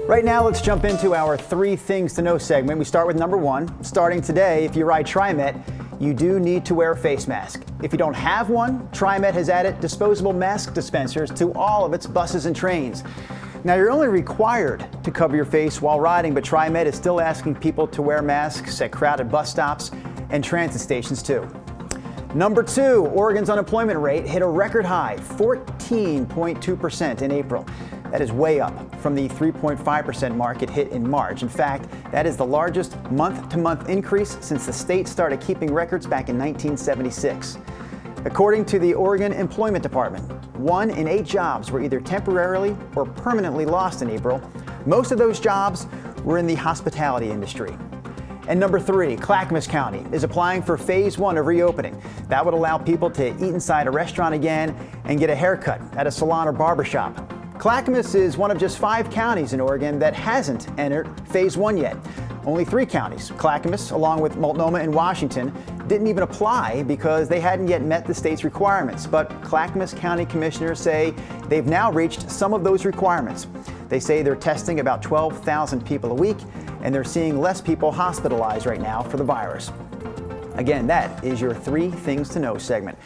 Right now, let's jump into our 3 things to know segment. We start with number 1. Starting today, if you ride TriMet, you do need to wear a face mask. If you don't have one, TriMet has added disposable mask dispensers to all of its buses and trains. Now, you're only required to cover your face while riding, but TriMet is still asking people to wear masks at crowded bus stops and transit stations too. Number 2, Oregon's unemployment rate hit a record high, 14.2% in April. That is way up from the 3.5% mark it hit in March. In fact, that is the largest month-to-month increase since the state started keeping records back in 1976. According to the Oregon Employment Department, 1 in 8 jobs were either temporarily or permanently lost in April. Most of those jobs were in the hospitality industry. And number 3, Clackamas County is applying for Phase 1 of reopening. That would allow people to eat inside a restaurant again and get a haircut at a salon or barbershop. Clackamas is one of just 5 counties in Oregon that hasn't entered Phase 1 yet. Only 3 counties, Clackamas, along with Multnomah and Washington, didn't even apply because they hadn't yet met the state's requirements. But Clackamas County commissioners say they've now reached some of those requirements. They say they're testing about 12,000 people a week, and they're seeing less people hospitalized right now for the virus. Again, that is your 3 things to know segment.